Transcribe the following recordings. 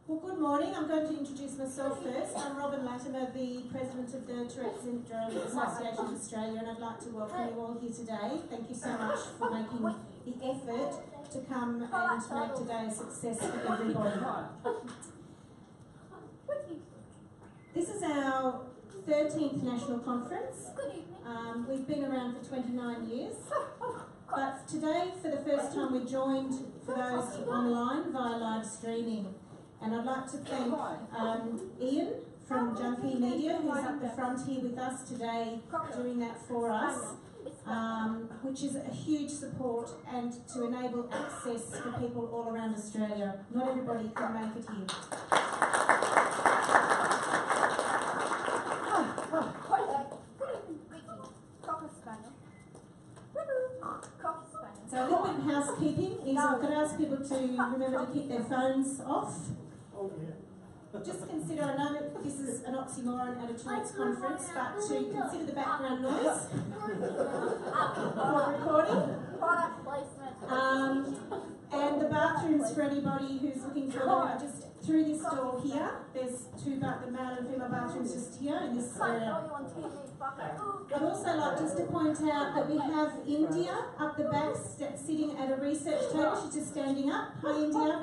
Well, good morning. I'm going to introduce myself first. I'm Robin Latimer, the President of the Tourette Syndrome Association of Australia, and I'd like to welcome you all here today. Thank you so much for making the effort to come and make today a success for everybody. This is our 13th national conference. We've been around for 29 years, but today, for the first time, we're joined for those online via live streaming. And I'd like to thank Ian from Junkie Media, who's at the front here with us today, doing that for us, which is a huge support and to enable access for people all around Australia. Not everybody can make it here. So a little bit of housekeeping is I could ask people to remember to keep their phones off. Just consider, I know that this is an oxymoron at a Tourette's conference, but to consider the background noise for recording. And the bathrooms for anybody who's looking for them are just through this door here. There's the male and female bathrooms just here in this area. I'd also like just to point out that we have India up the back sitting at a research table. She's just standing up. Hi, India.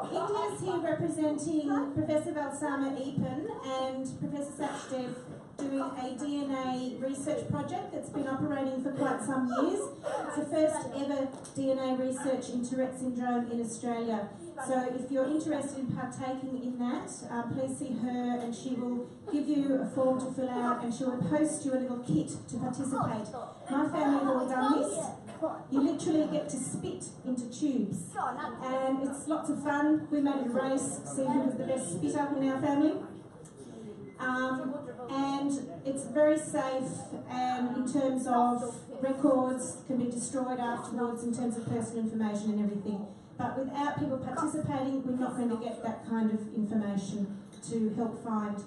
India's here representing Professor Valsama Eapen and Professor Sachdev doing a DNA research project that's been operating for quite some years. It's the first ever DNA research in Tourette syndrome in Australia. So if you're interested in partaking in that, please see her and she will give you a form to fill out and she will post you a little kit to participate. My family have all done this. You literally get to spit into tubes and it's lots of fun. We made a race, see who was the best spitter in our family. And it's very safe and in terms of records can be destroyed afterwards in terms of personal information and everything. But without people participating, we're not going to get that kind of information to help find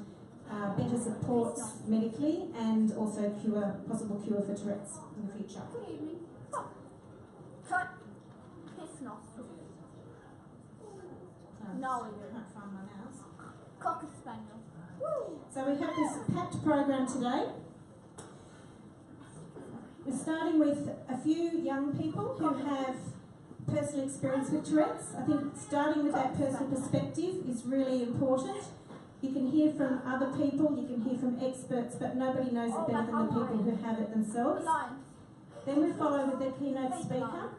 better supports medically and also possible cure for Tourette's in the future. Good evening. Piss nostril. No, I can't find my mouse. Cocker spaniel. So we have this packed program today. We're starting with a few young people who have personal experience with Tourette's. I think starting with that personal perspective is really important. You can hear from other people, you can hear from experts, but nobody knows it better than the people who have it themselves. Then we follow with the keynote speaker,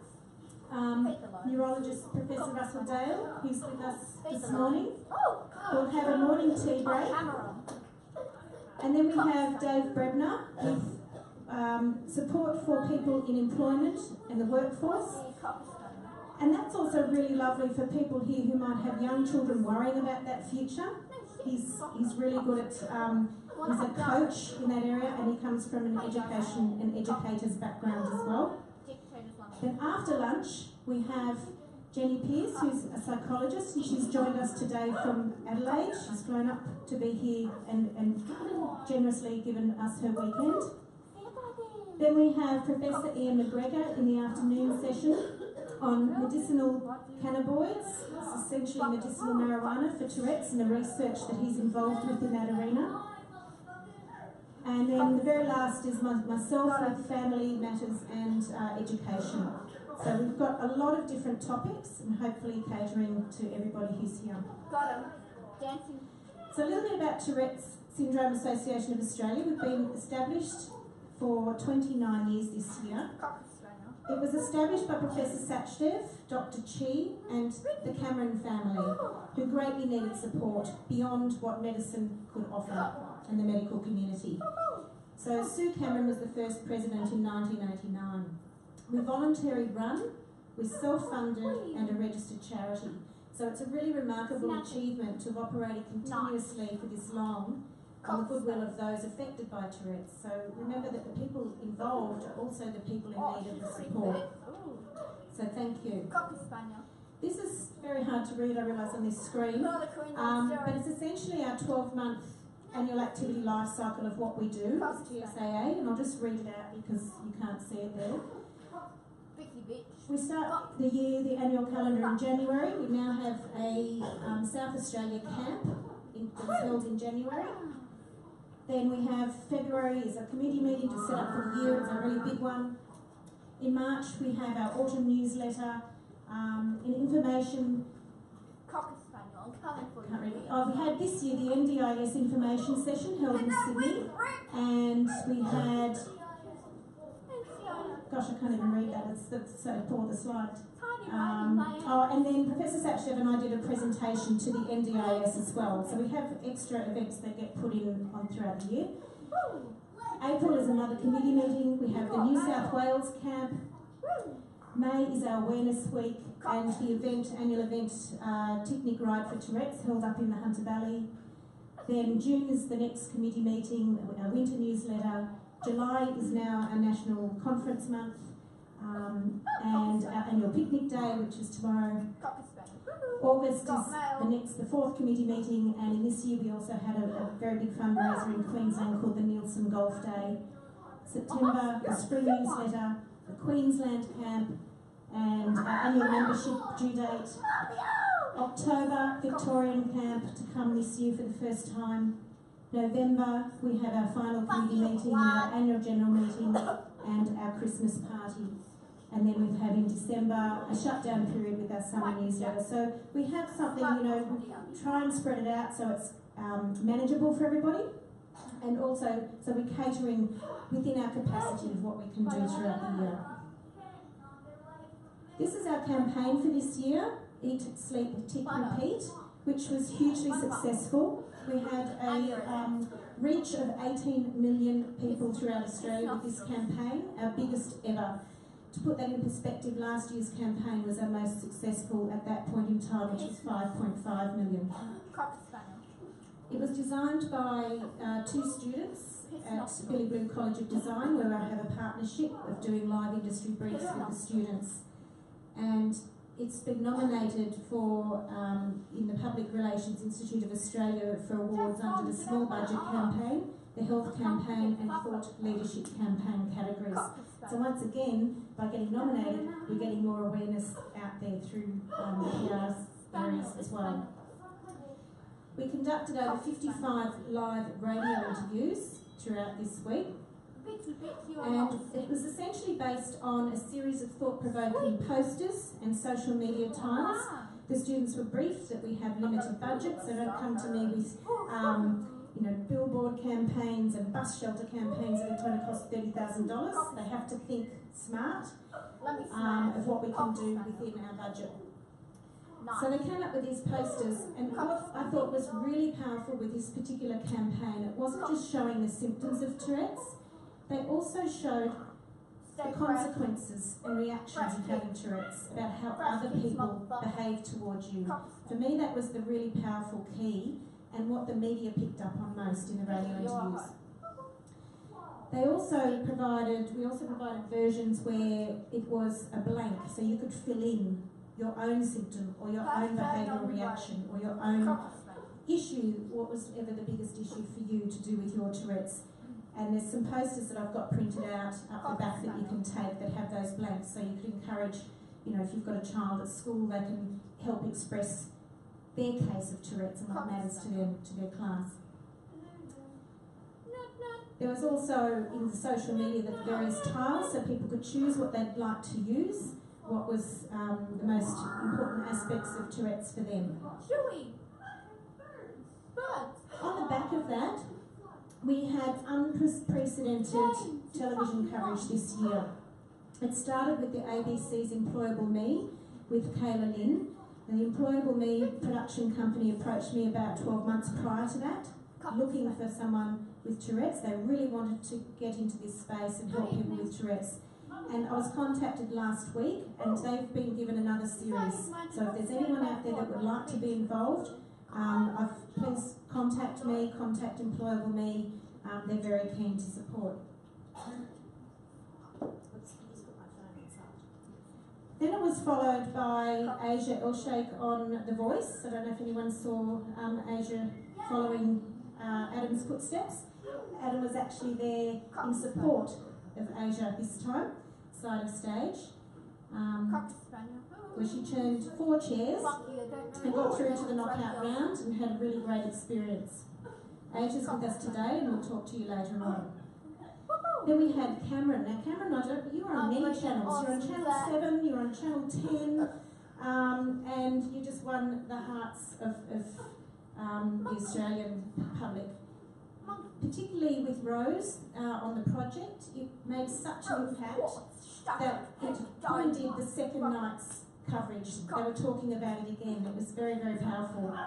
neurologist Professor Russell Dale, who's with us this morning. We'll have a morning tea break. And then we have Dave Brebner with support for people in employment and the workforce. And that's also really lovely for people here who might have young children worrying about that future. He's really good at, he's a coach in that area and he comes from an education and educator's background as well. Then after lunch we have Jenny Pearce, who's a psychologist, and she's joined us today from Adelaide. She's flown up to be here and generously given us her weekend. Then we have Professor Ian McGregor in the afternoon session on medicinal cannabinoids, it's essentially medicinal marijuana for Tourette's and the research that he's involved with in that arena. And then the very last is myself with family matters and education. So we've got a lot of different topics and hopefully catering to everybody who's here. Got him. Dancing. So a little bit about Tourette's Syndrome Association of Australia. We've been established for 29 years this year. It was established by Professor Sachdev, Dr. Chi and the Cameron family, who greatly needed support beyond what medicine could offer and the medical community. So Sue Cameron was the first president in 1989. We voluntarily run, we're self-funded and a registered charity. So it's a really remarkable achievement to have operated continuously for this long on the goodwill of those affected by Tourette's. So remember that the people involved are also the people in need of the support. So thank you. This is very hard to read, I realise, on this screen, but it's essentially our 12-month annual activity life cycle of what we do as TSAA, and I'll just read it out because you can't see it there. We start the year, the annual calendar in January. We now have a South Australia camp that's held in January. Then we have February is a committee meeting to set up for the year. It's a really big one. In March we have our autumn newsletter, in information. Cocker Spaniel, I'm coming for Can't you. read it. Oh, we had this year the NDIS information session held in Sydney, and we had. Gosh, I can't even read that. It's so poor the slide. And then Professor Satchev and I did a presentation to the NDIS as well. So we have extra events that get put in on throughout the year. April is another committee meeting. We have the New South Wales camp. May is our awareness week, and the annual event, Picnic Ride for Tourette's, held up in the Hunter Valley. Then June is the next committee meeting, our winter newsletter. July is now our national conference month, and our annual picnic day, which is tomorrow. August is the fourth committee meeting, and in this year we also had a very big fundraiser in Queensland called the Nielsen Golf Day. September, the spring newsletter, the Queensland camp, and our annual membership due date. October, Victorian camp to come this year for the first time. November, we have our final committee meeting, our annual general meeting, and our Christmas party. And then we have in December a shutdown period with our summer newsletter. So we have something, we try and spread it out so it's manageable for everybody. And also, so we're catering within our capacity of what we can do throughout the year. This is our campaign for this year, Eat, Sleep, Tick, Repeat, which was hugely successful. We had a reach of 18 million people throughout Australia with this campaign, our biggest ever. To put that in perspective, last year's campaign was our most successful at that point in time, which was 5.5 million. It was designed by two students at Billy Blue College of Design, where I have a partnership of doing live industry briefs with the students. And it's been nominated for, in the Public Relations Institute of Australia, for awards under the Small Budget Campaign, the Health Campaign and Thought Leadership Campaign categories. So once again, by getting nominated, we're getting more awareness out there through the PR areas as well. We conducted over 55 live radio interviews throughout this week. And it was essentially based on a series of thought-provoking posters and social media tiles. The students were briefed that we have limited budgets, so don't come to me with billboard campaigns and bus shelter campaigns that are going to cost $30,000. They have to think smart of what we can do within our budget. So they came up with these posters, and what I thought was really powerful with this particular campaign, it wasn't just showing the symptoms of Tourette's, they also showed the consequences and reactions of having Tourette's, about how other people behave towards you. For me, that was the really powerful key, and what the media picked up on most in the radio interviews. We also provided versions where it was a blank, so you could fill in your own symptom or your own behavioural reaction or your own issue, what was ever the biggest issue for you to do with your Tourette's. And there's some posters that I've got printed out up the back that you can take that have those blanks, so you could encourage, if you've got a child at school, they can help express their case of Tourette's and what matters to their class. There was also in the social media the various tiles, so people could choose what they'd like to use, what was the most important aspects of Tourette's for them. On the back of that, we had unprecedented television coverage this year. It started with the ABC's Employable Me with Kayla Lynn. And the Employable Me production company approached me about 12 months prior to that, looking for someone with Tourette's. They really wanted to get into this space and help people with Tourette's. And I was contacted last week, and they've been given another series. So if there's anyone out there that would like to be involved, please contact me, contact Employable Me. They're very keen to support. Then it was followed by Asia El-Sheikh on The Voice. I don't know if anyone saw Asia following Adam's footsteps. Adam was actually there in support of Asia this time, side of stage. where she turned 4 chairs and got through to the knockout round and had a really great experience. Age is with us today and we'll talk to you later on. Then we had Cameron. Now Cameron, you were on many channels. You're on channel 7, you're on channel 10, and you just won the hearts of the Australian public. Particularly with Rose on the project, it made such an impact that it pointed the second night's coverage. They were talking about it again. It was very, very powerful.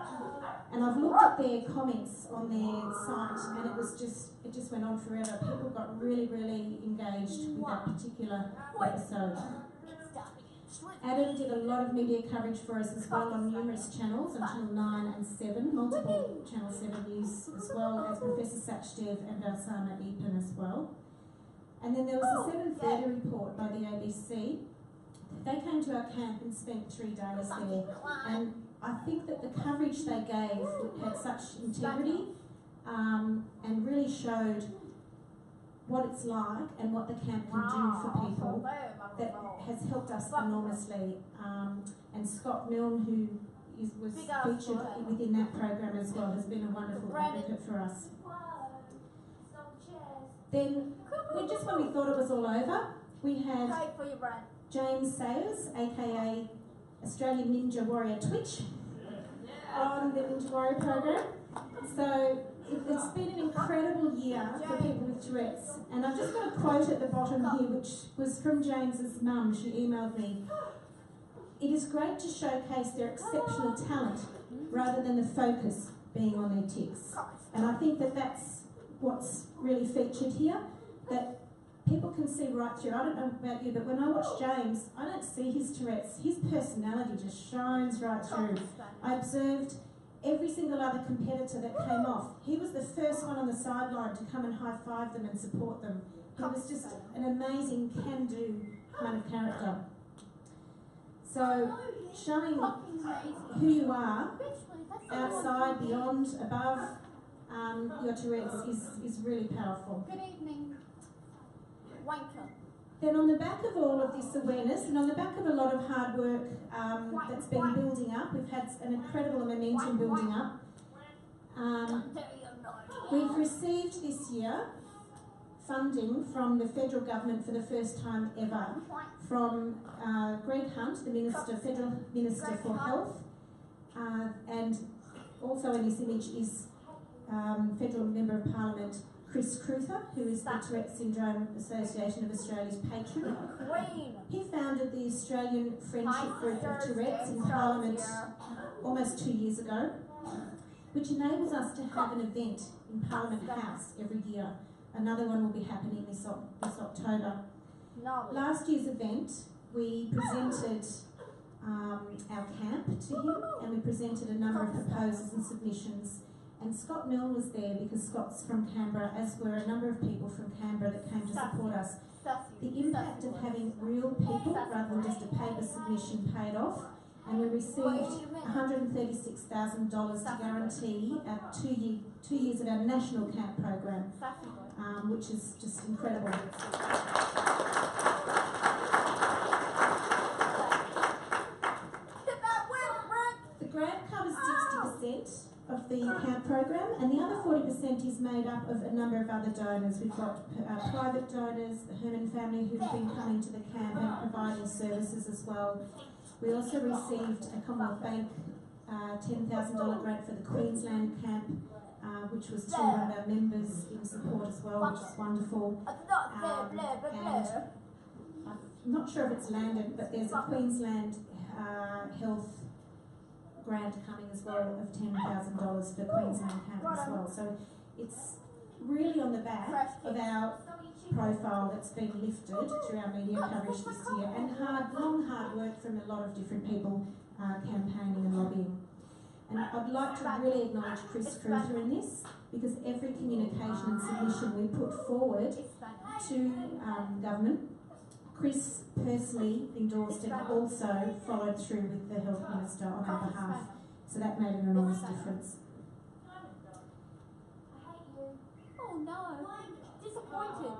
And I've looked at their comments on their site, and it just went on forever. People got really, really engaged with that particular episode. Adam did a lot of media coverage for us as well on numerous channels, on Channel 9 and 7, multiple Channel 7 news, as well as Professor Sachdev and Alsana Epen as well. And then there was the 7:30 report by the ABC. They came to our camp and spent 3 days there. And I think that the coverage they gave had such integrity and really showed what it's like and what the camp can do for people, that has helped us enormously. And Scott Milne, who was featured within that program as well, has been a wonderful advocate for us. Then, just when we thought it was all over, we had James Sayers, aka Australian Ninja Warrior Twitch, on the Ninja Warrior program. So it's been an incredible year for people with Tourette's. And I've just got a quote at the bottom here, which was from James's mum. She emailed me. It is great to showcase their exceptional talent rather than the focus being on their tics. And I think that that's what's really featured here, that people can see right through. I don't know about you, but when I watch James, I don't see his Tourette's. His personality just shines right through. I observed every single other competitor that came off. He was the first one on the sideline to come and high-five them and support them. He was just an amazing can-do kind of character. So, showing who you are outside, beyond, above your Tourette's is really powerful. Good evening, wanker. Then on the back of all of this awareness, and on the back of a lot of hard work that's been building up, we've had an incredible momentum building up. We've received this year funding from the federal government for the first time ever, from Greg Hunt, the Federal Minister for Health, and also in this image is Federal Member of Parliament Chris Cruther, who is the Tourette Syndrome Association of Australia's patron. He founded the Australian Friendship Group of Tourette's in Parliament almost 2 years ago, which enables us to have an event in Parliament House every year. Another one will be happening this October. Last year's event, we presented our camp to him, and we presented a number of proposals and submissions. And Scott Milne was there because Scott's from Canberra, as were a number of people from Canberra that came to support us. The impact of having real people rather than just a paper submission paid off, and we received $136,000 to guarantee our 2 years of our national camp program, which is just incredible. The grant covers 60% of the camp program, and the other 40% is made up of a number of other donors. We've got private donors, the Herman family who've been coming to the camp and providing services as well. We also received a Commonwealth Bank $10,000 grant for the Queensland camp, which was to one of our members in support as well, which is wonderful. And I'm not sure if it's landed, but there's a Queensland health grant coming as well of $10,000 for Queensland camp as well. So it's really on the back of our profile that's been lifted through our media coverage this year, and long hard work from a lot of different people campaigning and lobbying. And I'd like to really acknowledge Chris Cruther in this, because every communication and submission we put forward to government, Chris personally endorsed and also followed through with the Health Minister on our behalf. So that made an enormous difference. Oh no, disappointed.